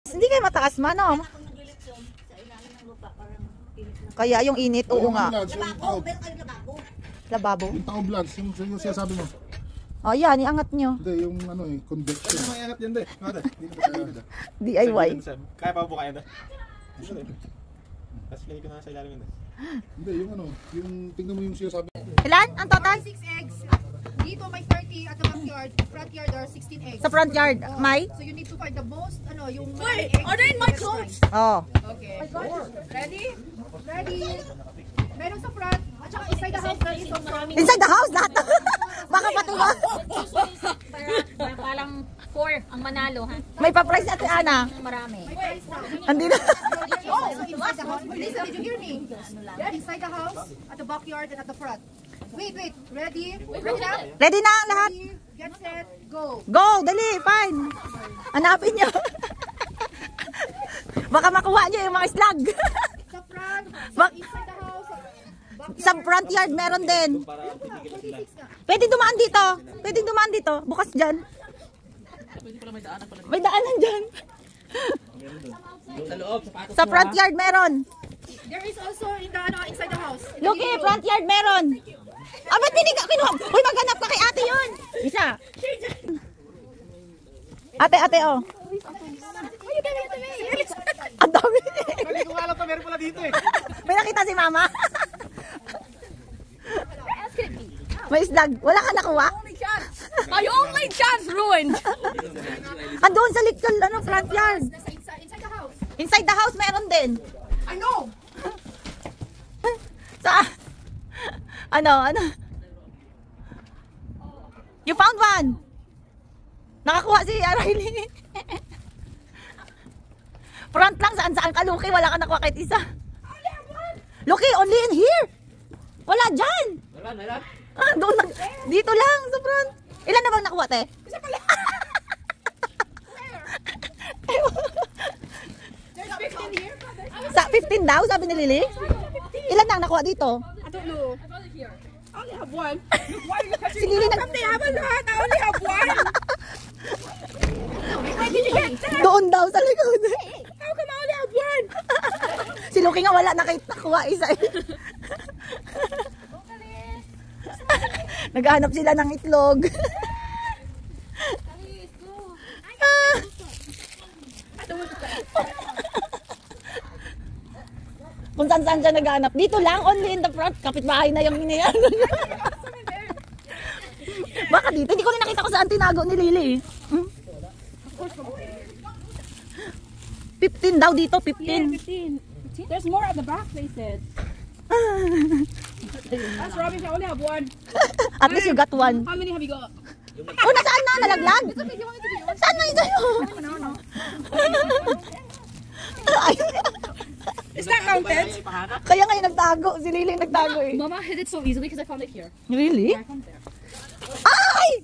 Hindi kayo mataas man, no? Kaya yung init, oo nga. Lababo. Yung tao bloods, yung sinasabi mo. Oh, yan, iangat nyo. Hindi, yung ano eh, convection. Ano iangat yan, de? DIY. Kaya pa bukayan, de? Tapos lagay ko na sa ilalim yun, de. Hindi, yung ano, yung tingnan mo yung sinasabi. Ilan? Ang total? 6 eggs. Dito may 30 at the backyard. Front yard are 16 eggs. Sa front yard, may? So you need to find the most, yung Wait, order in my clothes. Oh. Okay. Ready? Ready? Meron sa front. At saka inside the house, there is some front. Inside the house, lahat. Baka patuwa. Parang 4 ang manalo, ha? May pa-price Ate Ana. Marami. Andi na. Oh, inside the house. Listen, did you hear me? Inside the house, at the backyard, and at the front. Wait. Ready? Ready na? Ready na ang lahat? Ready, get set, go. Go, dali, fine. Hanapin nyo. Baka makuha nyo yung mga slag. Sa front, inside the house, Sa front yard meron din. Pwede dumaan dito. Pwede dumaan dito. Bukas dyan. May daanan dyan. Sa front yard meron. there is also in the inside the house. Look eh, front yard meron. Ah, ba't kinuha? Uy, maghanap ka kay ate yun. Isa. Ate, oh. Ang dami. Hindi ko alam pa, meron pala dito eh. May nakita si mama. May isdag. Wala ka nakuha? My only chance ruined. Andun sa likod, front yard. Inside the house. Inside the house meron din. I know. Sa ano? You found one. Nakakuha si Riley. Front lang, saan ka, Luki? Wala ka nakuha kahit isa. Luki, only in here. Wala dyan. Wala. Ah, doon lang. Dito lang, sa front. Ilan na bang nakuha, te? Isa pala. There's 15 here. Sa 15 daw, sabi ni Lily. Ilan na ang nakuha dito? I don't know. I only have one. Why are you Si Lily nag... They have a lot. I only have one. Where did you get that? Doon daw sa likod. How come I only have one? Si Luki nga wala nakuha isa. Naghahanap sila ng itlog. Kung saan siya naghahanap. Dito lang, only in the front. Kapitbahay na yung iniyan. Baka dito. Hindi ko rin nakita ko saan tinago ni Lily. 15 daw dito, 15. 15. There's more at the back, they said. That's rubbish. I only have one. At least you got one. How many have you got? Oh, nasaan na? Nalaglag? Saan na ito yun? Is that counted? Kaya ngayon nagtago. Si Lily nagtago eh. Mama hid it so easily because I found it here. Really? I found it there. Ay!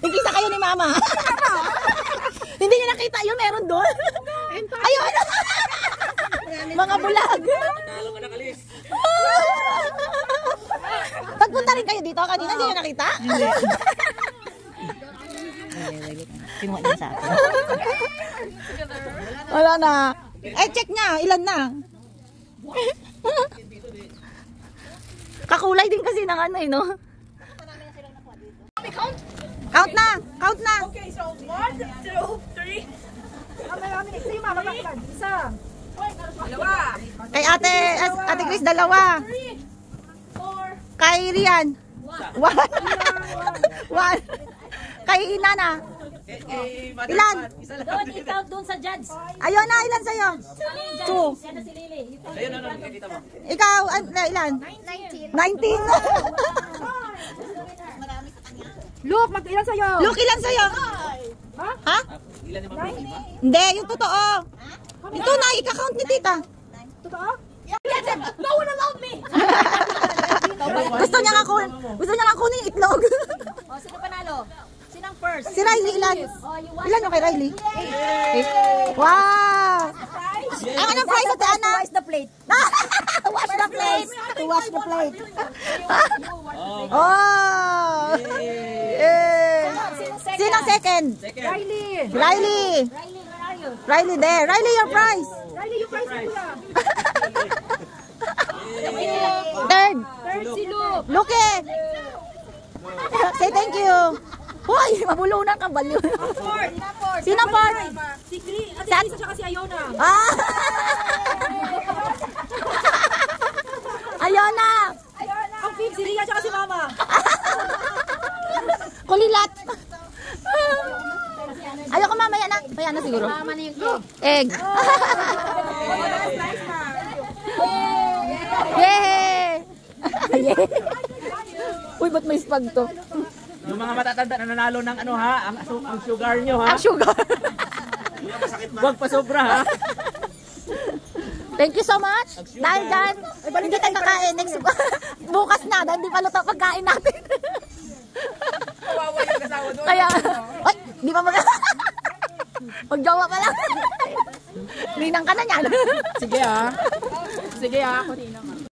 Nagkita kayo ni Mama. Hindi niya nakita yun. Meron doon. Ayun! Mga bulag. Pagpunta rin kayo dito kanina. Hindi niya nakita? Hindi. Kinuha niya sa akin. Wala na. Check niya. Ilan na? Kakulay din kasi ng ano no? Count na! Count na! Okay, so 1, 2, 3. Sa'yo, Mama, bakit? Isa. Dalawa. Kay Ate Chris, 2. 4. Kay Rian, 1. 1. Kay Inana. Ilan? Doon, i-count doon sa judge. Ayun na, ilan sa'yo? 2. Yan na si Lily. Ayun, nakikita mo. Ikaw, ilan? 19. 19. Look, mag-ilan sa'yo? Look, ilan sa'yo? Ha? Ilan yung mga ba? Hindi, yung totoo. Ito na, ika-count ni tita. Totoo? No one allowed me. Gusto niya nga kunin yung itlog. O, sino panalo? Sinang first? Si Riley, ilan? Oh, you want Ilan yung kay Riley? 8. Wow! Ang anong prize Ate Ana? wash the plate. Wash the plate. To wash the plate. Oh! Yay! Sino second? Sinong second? Riley. Riley. Riley, where are you? Riley there. Riley, your prize. Riley, yung prize mo kuya. Third. Third si Luke. Luke. Say thank you. Hoy, mabulunan ka baliw. Fourth. Sino fourth? Si Chris. Ate Sa- Chris at saka si Ayona. Ah! Ayun na. Ang fifth, si Ria at saka si Mama. Kulilat. Ayoko mamaya na. Maya na siguro. Egg. Yay! Uy, ba't may spag to? Yung mga matatanda na nanalo ng ano ha, ang sugar nyo ha. Ang sugar. Huwag pa sobra ha. Thank you so much. Dahil dyan, hindi tayo kakain. Next, bukas na, dahil hindi pa luto pagkain natin. Kawawa yung kasawa doon. Kaya, ay, di pa mag-jowa pa lang. Ninang ka na yan. Sige ha. Sige ha, kunina ka.